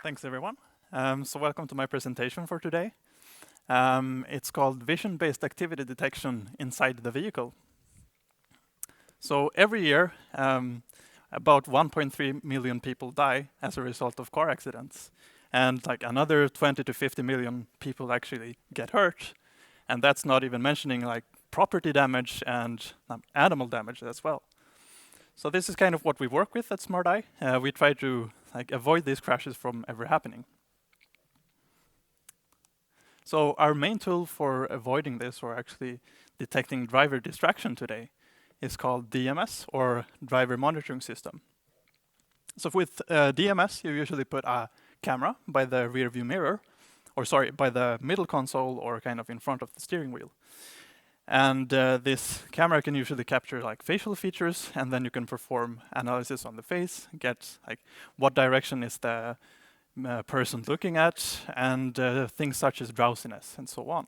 Thanks, everyone. So welcome to my presentation for today. It's called Vision-Based Activity Detection Inside the Vehicle. So every year, about 1.3 million people die as a result of car accidents. And like another 20 to 50 million people actually get hurt. And that's not even mentioning like property damage and animal damage as well. So this is kind of what we work with at SmartEye. We try to avoid these crashes from ever happening. So our main tool for avoiding this, or actually detecting driver distraction today, is called DMS, or Driver Monitoring System. So with DMS, you usually put a camera by the rear view mirror, or sorry, by the middle console, or kind of in front of the steering wheel. And this camera can usually capture like facial features, and then you can perform analysis on the face, get like what direction is the person looking at, and things such as drowsiness and so on.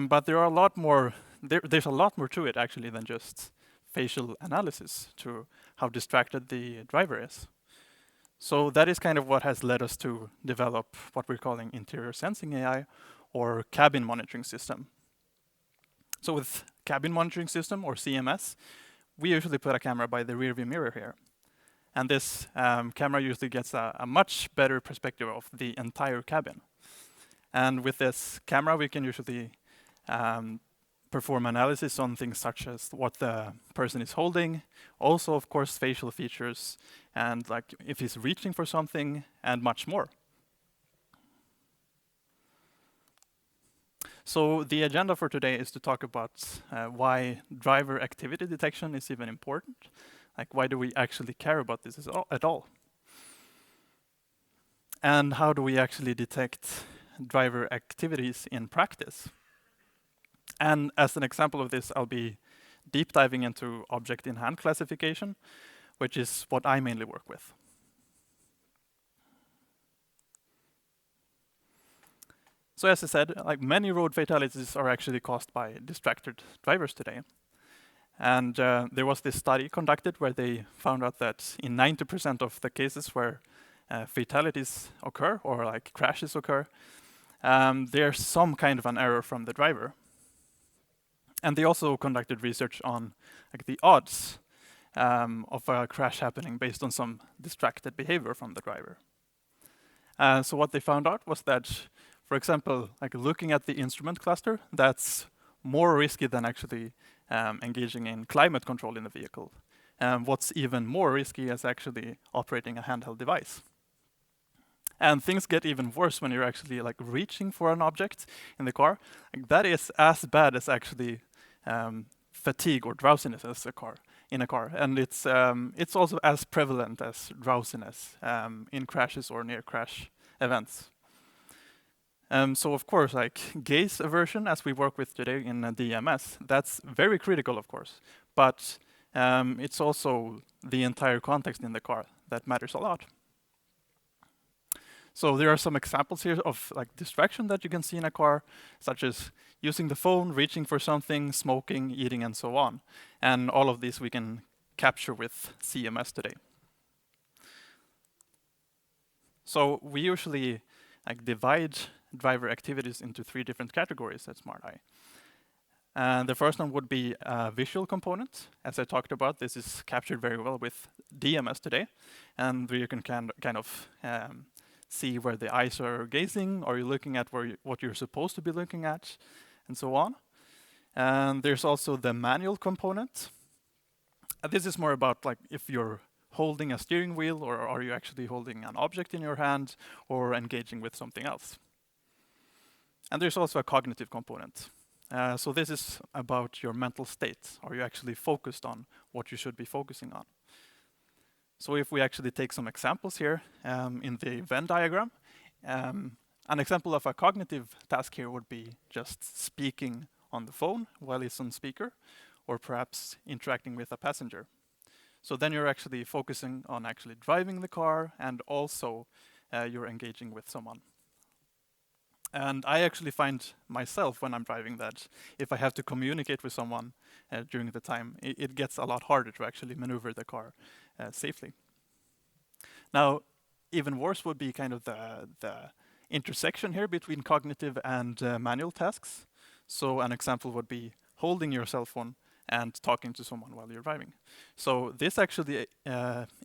But there are a lot more. There's a lot more to it actually than just facial analysis to how distracted the driver is. So that is kind of what has led us to develop what we're calling interior sensing AI, or cabin monitoring system. So with cabin monitoring system, or CMS, we usually put a camera by the rear view mirror here. And this camera usually gets a much better perspective of the entire cabin. And with this camera, we can usually perform analysis on things such as what the person is holding, also, of course, facial features, and like if he's reaching for something, and much more. So the agenda for today is to talk about why driver activity detection is even important. Like, why do we actually care about this at all? And how do we actually detect driver activities in practice? And as an example of this, I'll be deep diving into object-in-hand classification, which is what I mainly work with. So as I said, like many road fatalities are actually caused by distracted drivers today. And there was this study conducted where they found out that in 90% of the cases where fatalities occur, or like crashes occur, there's some kind of an error from the driver. And they also conducted research on like the odds of a crash happening based on some distracted behavior from the driver. So what they found out was that, for example, like looking at the instrument cluster, that's more risky than actually engaging in climate control in the vehicle. What's even more risky is actually operating a handheld device. And things get even worse when you're actually like reaching for an object in the car. Like, that is as bad as actually fatigue or drowsiness in a car, and it's also as prevalent as drowsiness in crashes or near crash events. So of course, like gaze aversion, as we work with today in DMS, that's very critical, of course. But it's also the entire context in the car that matters a lot. So there are some examples here of like distraction that you can see in a car, such as using the phone, reaching for something, smoking, eating, and so on. And all of these we can capture with CMS today. So we usually like divide driver activities into 3 different categories at SmartEye. And the first one would be a visual component. As I talked about, this is captured very well with DMS today, and where you can kind of see where the eyes are gazing, or you're looking at what you're supposed to be looking at, and so on. And there's also the manual component. This is more about like if you're holding a steering wheel, or are you actually holding an object in your hand, or engaging with something else. And there's also a cognitive component. So this is about your mental state. Are you actually focused on what you should be focusing on? So if we actually take some examples here in the Venn diagram, an example of a cognitive task here would be just speaking on the phone while it's on speaker, or perhaps interacting with a passenger. So then you're actually focusing on actually driving the car, and also you're engaging with someone. And I actually find myself, when I'm driving, that if I have to communicate with someone during the time, it gets a lot harder to actually maneuver the car safely. Now, even worse would be kind of the intersection here between cognitive and manual tasks. So an example would be holding your cell phone and talking to someone while you're driving. So this actually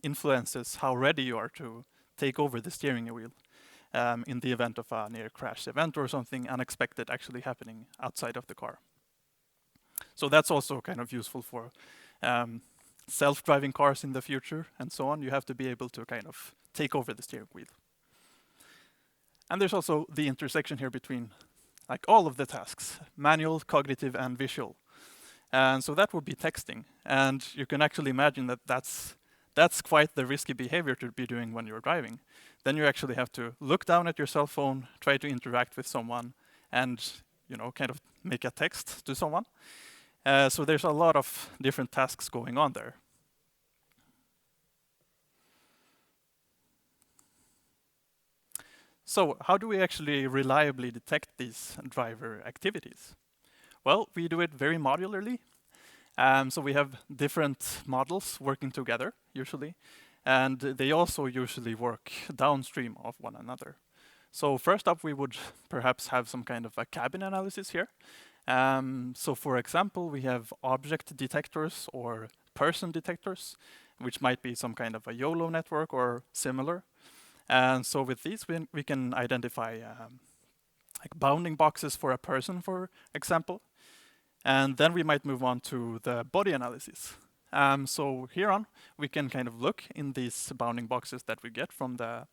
influences how ready you are to take over the steering wheel in the event of a near crash event or something unexpected actually happening outside of the car. So that's also kind of useful for self-driving cars in the future and so on. You have to be able to kind of take over the steering wheel. And there's also the intersection here between like all of the tasks, manual, cognitive, and visual. And so that would be texting. And you can actually imagine that that's quite the risky behavior to be doing when you're driving. Then you actually have to look down at your cell phone, try to interact with someone, and kind of make a text to someone. So there's a lot of different tasks going on there. So how do we actually reliably detect these driver activities? Well, we do it very modularly. So we have different models working together, usually, and they also usually work downstream of one another. So first up, we would perhaps have some kind of a cabin analysis here. So for example, we have object detectors or person detectors, which might be some kind of a YOLO network or similar. And so with these, we can identify like bounding boxes for a person, for example. And then we might move on to the body analysis. So here on, we can kind of look in these bounding boxes that we get from the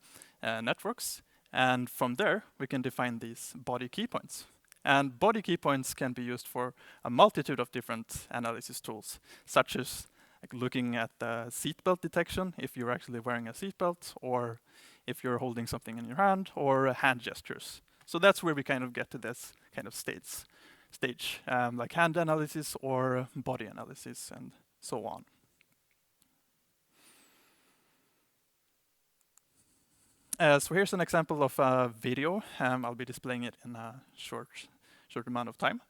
networks. And from there, we can define these body key points. And body key points can be used for a multitude of different analysis tools, such as like looking at the seatbelt detection, if you're actually wearing a seatbelt, or if you're holding something in your hand, or hand gestures. So that's where we kind of get to this kind of stage, like hand analysis or body analysis and so on. So here's an example of a video. I'll be displaying it in a short amount of time.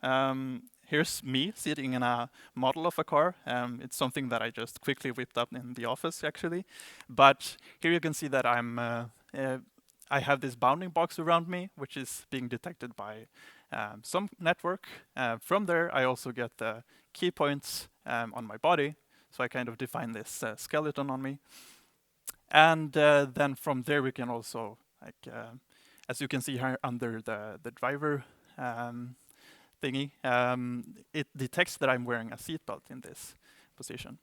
Here's me sitting in a model of a car. It's something that I just quickly whipped up in the office, actually. But here you can see that I have this bounding box around me, which is being detected by some network. From there, I also get the key points on my body. So I kind of define this skeleton on me. And then from there, we can also, like, as you can see here under the driver thingy, it detects that I'm wearing a seatbelt in this position.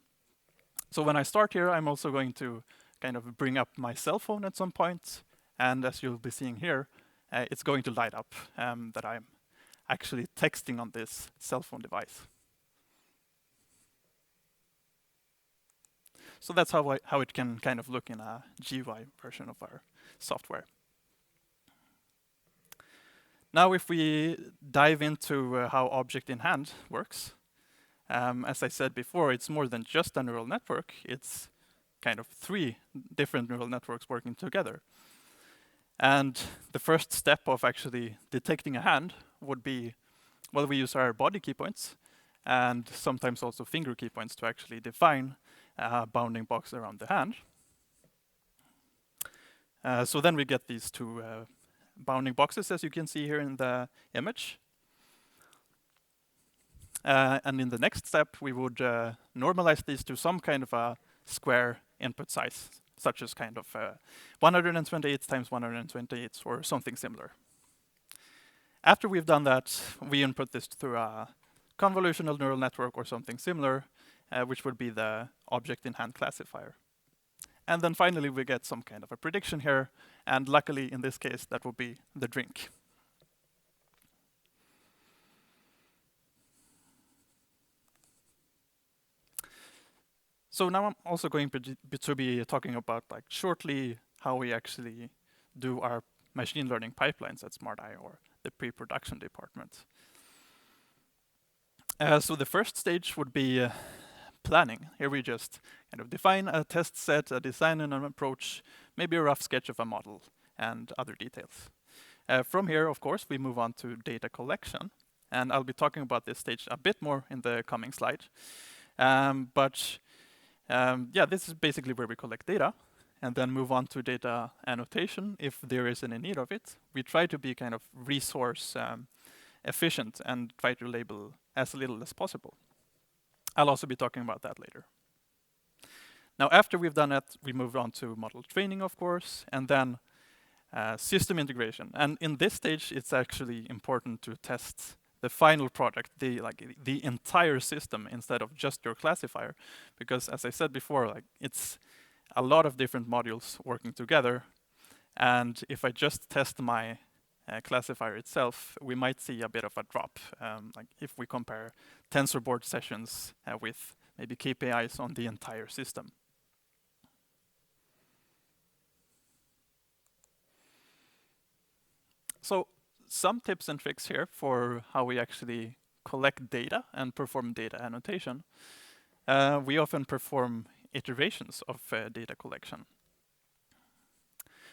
So when I start here, I'm also going to kind of bring up my cell phone at some point. And as you'll be seeing here, it's going to light up that I'm actually texting on this cell phone device. So that's how it can kind of look in a GUI version of our software. Now, if we dive into how object in hand works, as I said before, it's more than just a neural network. It's kind of 3 different neural networks working together. And the first step of actually detecting a hand would be, well, we use our body key points and sometimes also finger key points to actually define a bounding box around the hand. So then we get these 2 bounding boxes, as you can see here in the image. And in the next step, we would normalize these to some kind of a square input size, such as kind of 128 times 128 or something similar. After we've done that, we input this through a convolutional neural network or something similar, which would be the object in hand classifier. And then finally, we get some kind of a prediction here. And luckily, in this case, that would be the drink. So now I'm also going to be talking about like shortly how we actually do our machine learning pipelines at SmartEye or the PreProduction department. So the first stage would be planning. Here we just kind of define a test set, a design and an approach, maybe a rough sketch of a model and other details. From here, of course, we move on to data collection. And I'll be talking about this stage a bit more in the coming slide. Yeah, this is basically where we collect data. and then move on to data annotation if there is any need of it. We try to be kind of resource efficient and try to label as little as possible. I'll also be talking about that later. Now, after we've done that, we move on to model training, of course, and then system integration. And in this stage, it's actually important to test the final product, the entire system instead of just your classifier, because as I said before, it's a lot of different modules working together. And if I just test my classifier itself, we might see a bit of a drop, like if we compare TensorBoard sessions with maybe KPIs on the entire system. So some tips and tricks here for how we actually collect data and perform data annotation. We often perform iterations of data collection.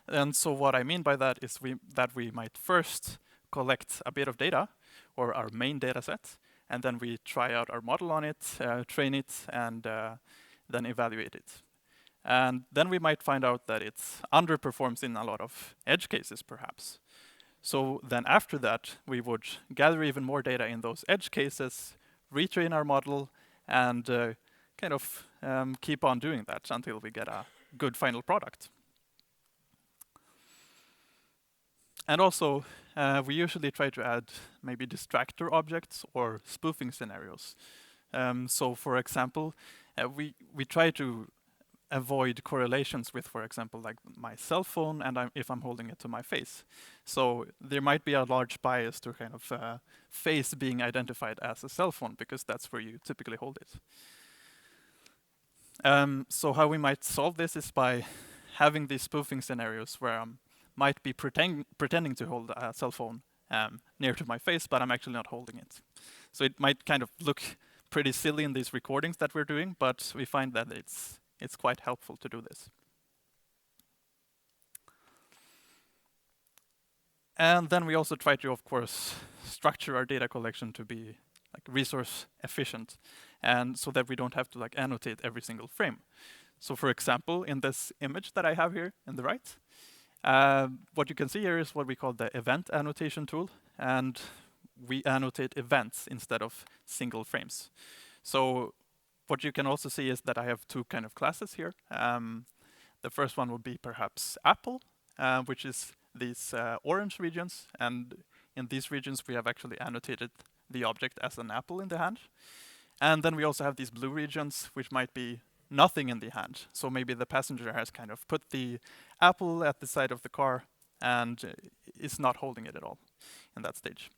And so what I mean by that is that we might first collect a bit of data, or our main data set, and then we try out our model on it, train it, and then evaluate it. And then we might find out that it underperforms in a lot of edge cases, perhaps. So then after that, we would gather even more data in those edge cases, retrain our model, and kind of keep on doing that until we get a good final product. And also, we usually try to add maybe distractor objects or spoofing scenarios. So for example, we try to avoid correlations with, for example, like my cell phone and if I'm holding it to my face. So there might be a large bias to kind of face being identified as a cell phone because that's where you typically hold it. So how we might solve this is by having these spoofing scenarios where I might be pretending to hold a cell phone near to my face, but I'm actually not holding it. So it might kind of look pretty silly in these recordings that we're doing, but we find that it's quite helpful to do this. And then we also try to, of course, structure our data collection to be like resource efficient, and so that we don't have to like annotate every single frame. So for example, in this image that I have here in the right, what you can see here is what we call the event annotation tool, and we annotate events instead of single frames. So what you can also see is that I have two kind of classes here. The first one would be perhaps Apple, which is these orange regions, and in these regions we have actually annotated the object as an apple in the hand. And then we also have these blue regions, which might be nothing in the hand. So maybe the passenger has kind of put the apple at the side of the car and is not holding it at all in that stage.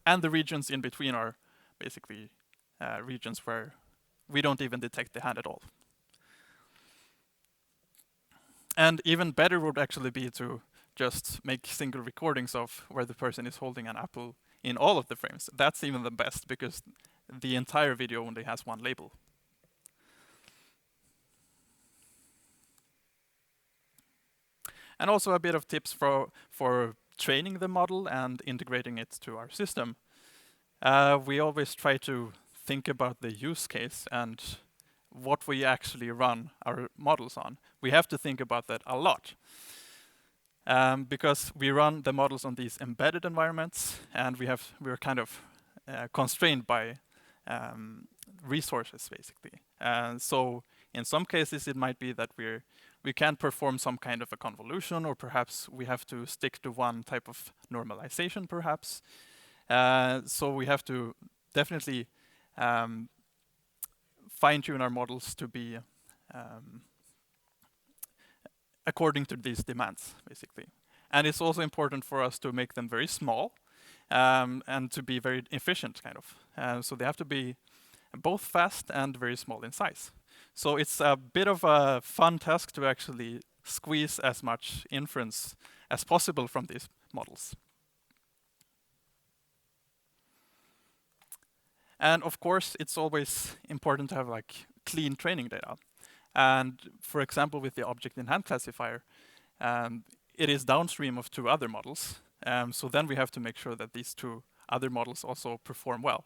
And the regions in between are basically regions where we don't even detect the hand at all. And even better would actually be to just make single recordings of where the person is holding an apple in all of the frames. That's even the best because the entire video only has one label. And also a bit of tips for training the model and integrating it to our system. We always try to think about the use case and what we actually run our models on. We have to think about that a lot. Because we run the models on these embedded environments, and we're kind of constrained by resources, basically. So in some cases, it might be that we can't perform some kind of a convolution, or perhaps we have to stick to one type of normalization, perhaps. So we have to definitely fine-tune our models to be according to these demands, basically. And it's also important for us to make them very small and to be very efficient, kind of. So they have to be both fast and very small in size. So it's a bit of a fun task to actually squeeze as much inference as possible from these models. And of course, it's always important to have like clean training data. And for example, with the object-in-hand classifier, it is downstream of two other models. So then we have to make sure that these two other models also perform well.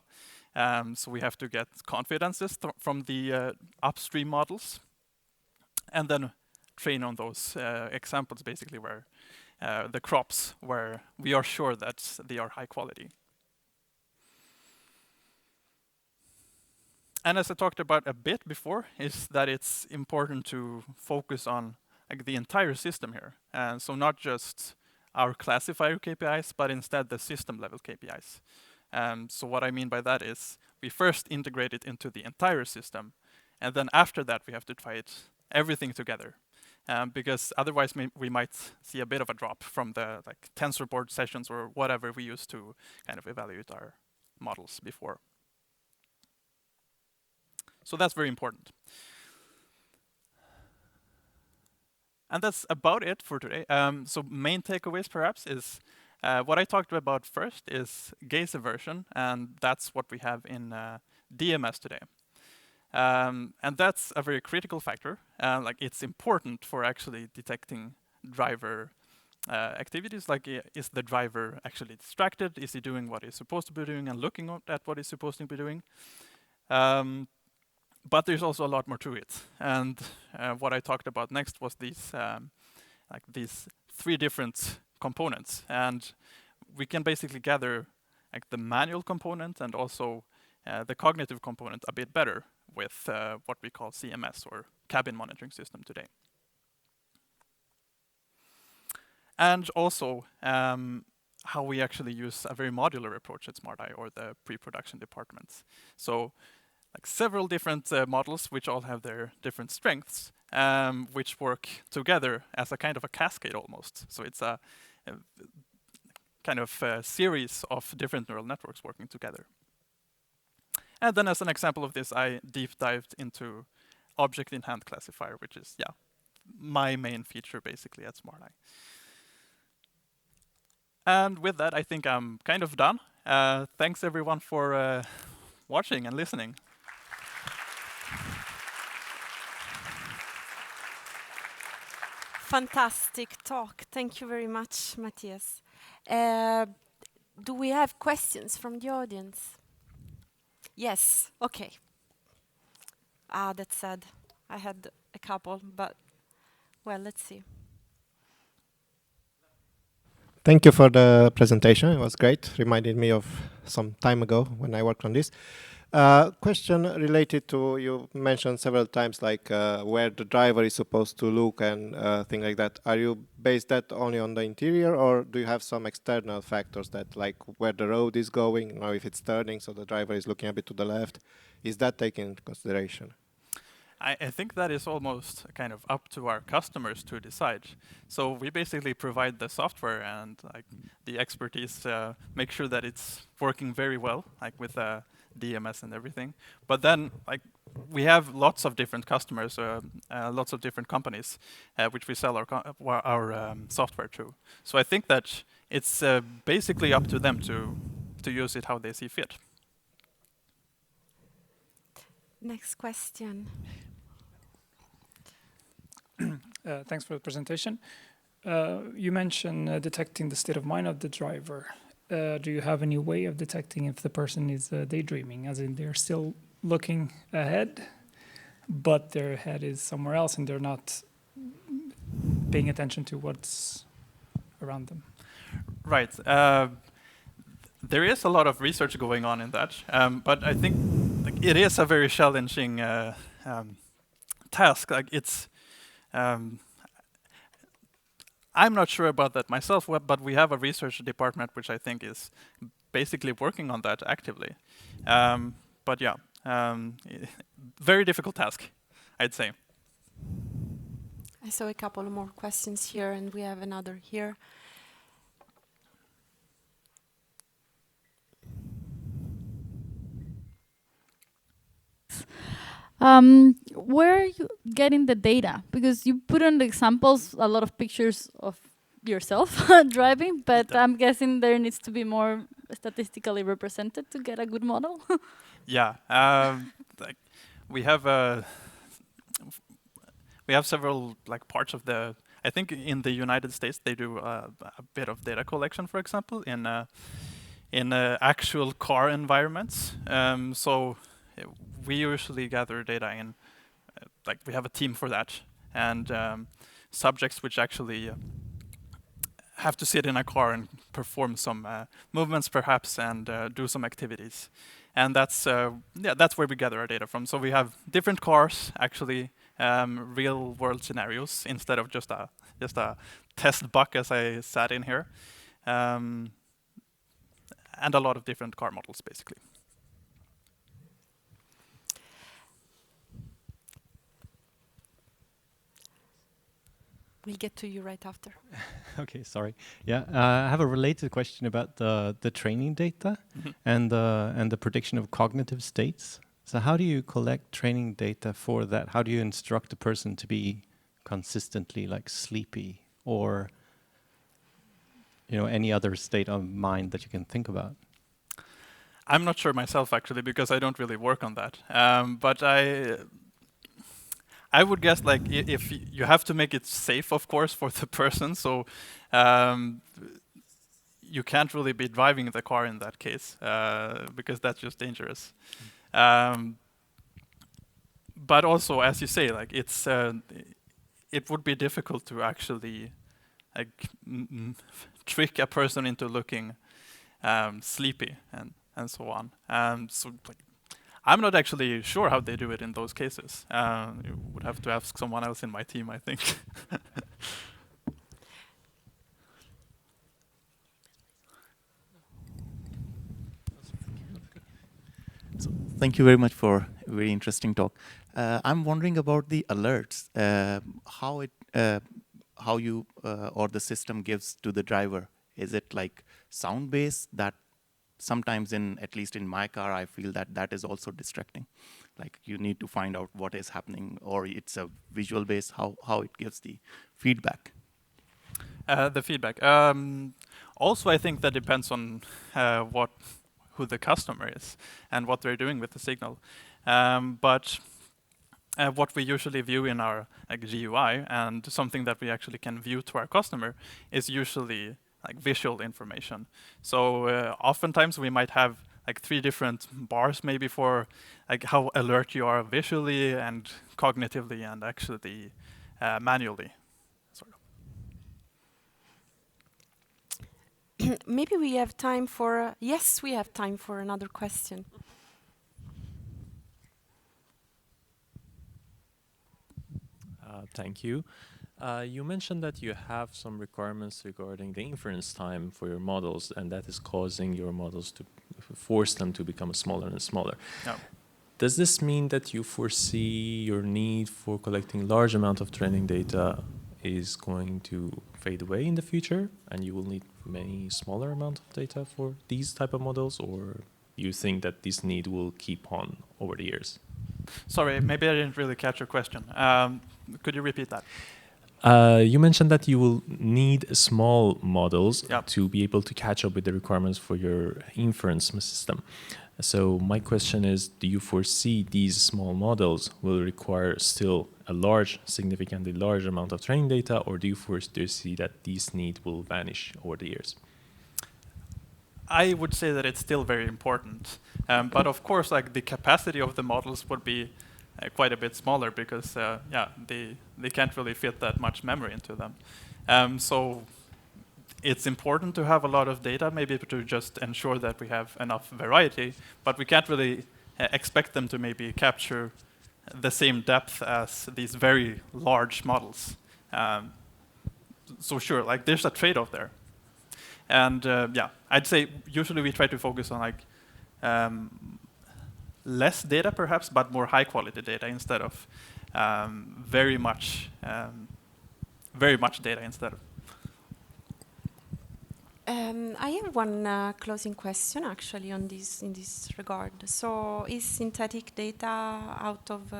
So we have to get confidences from the upstream models. and then train on those examples, basically where the crops where we are sure that they are high quality. And as I talked about a bit before, is that it's important to focus on like the entire system here. And so not just our classifier KPIs, but instead the system level KPIs. So what I mean by that is we first integrate it into the entire system, and then after that we have to try it everything together. Because otherwise we might see a bit of a drop from the like tensor board sessions or whatever we used to kind of evaluate our models before. So that's very important. And that's about it for today. So main takeaways perhaps is what I talked about first is gaze aversion, and that's what we have in DMS today. And that's a very critical factor. Like it's important for actually detecting driver activities, like is the driver actually distracted? Is he doing what he's supposed to be doing and looking at what he's supposed to be doing? But there's also a lot more to it. And what I talked about next was these three different components. And we can basically gather like the manual component and also the cognitive component a bit better with what we call CMS or cabin monitoring system today. And also how we actually use a very modular approach at SmartEye or the pre-production departments. So like several different models which all have their different strengths, which work together as a kind of a cascade almost. So it's a kind of a series of different neural networks working together. And then as an example of this, I deep dived into object in hand classifier, which is, yeah, my main feature basically at SmartEye. And with that, I think I'm kind of done. Thanks everyone for watching and listening. Fantastic talk. Thank you very much, Mattias. Do we have questions from the audience? Yes. Okay. That's sad. I had a couple, but well, let's see. Thank you for the presentation. It was great. Reminded me of some time ago when I worked on this. Question related to, you mentioned several times like where the driver is supposed to look and things like that. Are you based that only on the interior, or do you have some external factors that like where the road is going, or if it's turning so the driver is looking a bit to the left? Is that taken into consideration? I think that is almost kind of up to our customers to decide. So we basically provide the software and like the expertise, make sure that it's working very well, like with DMS and everything. But then, like, we have lots of different customers, lots of different companies, which we sell our software to. So I think that it's basically up to them to use it how they see fit. Next question. Thanks for the presentation. You mentioned detecting the state of mind of the driver. Do you have any way of detecting if the person is daydreaming, as in they're still looking ahead, but their head is somewhere else and they're not paying attention to what's around them? Right. There is a lot of research going on in that, but I think like, it is a very challenging task. Like it's, I'm not sure about that myself, but we have a research department which I think is basically working on that actively. But yeah, very difficult task, I'd say. I saw a couple more questions here, and we have another here. Where are you getting the data? Because you put on the examples a lot of pictures of yourself driving, but I'm guessing there needs to be more statistically represented to get a good model. Yeah, like we have several like parts of the. I think in the United States they do a bit of data collection, for example, in actual car environments. So we usually gather data in, like we have a team for that, and subjects which actually have to sit in a car and perform some movements perhaps and do some activities. And that's where we gather our data from. So we have different cars, actually real world scenarios instead of just a test buck as I sat in here. And a lot of different car models basically. We'll get to you right after. Okay, sorry. Yeah, I have a related question about the training data and the prediction of cognitive states. So how do you collect training data for that? How do you instruct a person to be consistently like sleepy or any other state of mind that you can think about? I'm not sure myself actually because I don't really work on that. But I would guess like if you have to make it safe, of course, for the person. So you can't really be driving the car in that case because that's just dangerous. But also, as you say, like it would be difficult to actually like trick a person into looking sleepy and so on. So like, I'm not actually sure how they do it in those cases. You would have to ask someone else in my team, I think. So, thank you very much for a very interesting talk. I'm wondering about the alerts, how you or the system gives to the driver. Is it like sound-based that sometimes at least in my car, I feel that is also distracting. Like you need to find out what is happening, or it's a visual base, how it gives the feedback. The feedback. Also, I think that depends on who the customer is and what they're doing with the signal. But what we usually view in our GUI and something that we actually can view to our customer is usually like visual information. So oftentimes we might have like 3 different bars maybe for like how alert you are visually and cognitively and actually manually. Sort of. Maybe we have time for, yes, we have time for another question. Thank you. You mentioned that you have some requirements regarding the inference time for your models, and that is causing your models to force them to become smaller and smaller. Yeah. Does this mean that you foresee your need for collecting large amount of training data is going to fade away in the future, and you will need many smaller amount of data for these type of models, or you think that this need will keep on over the years? Sorry, maybe I didn't really catch your question. Could you repeat that? You mentioned that you will need small models Yep. to be able to catch up with the requirements for your inference system. So my question is, do you foresee these small models will require still a significantly large amount of training data, or do you foresee that these need will vanish over the years? I would say that it's still very important. But of course, like the capacity of the models would be quite a bit smaller because, they can't really fit that much memory into them. So it's important to have a lot of data, maybe to just ensure that we have enough variety, but we can't really expect them to maybe capture the same depth as these very large models. So sure, like there's a trade-off there. And I'd say usually we try to focus on like less data perhaps, but more high quality data instead of very much data instead of. I have one closing question actually on this in this regard. So, is synthetic data out of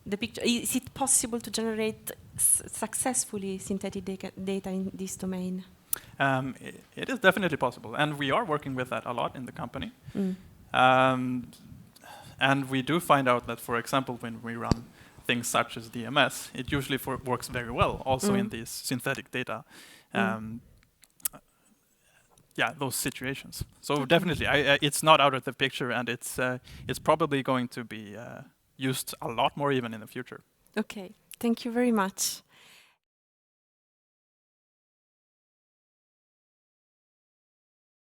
the picture? Is it possible to generate successfully synthetic data in this domain? It is definitely possible, and we are working with that a lot in the company. And we do find out that, for example, when we run things such as DMS, it usually works very well also in these synthetic data. Those situations. So definitely, it's not out of the picture, and it's probably going to be used a lot more even in the future. Okay, Thank you very much.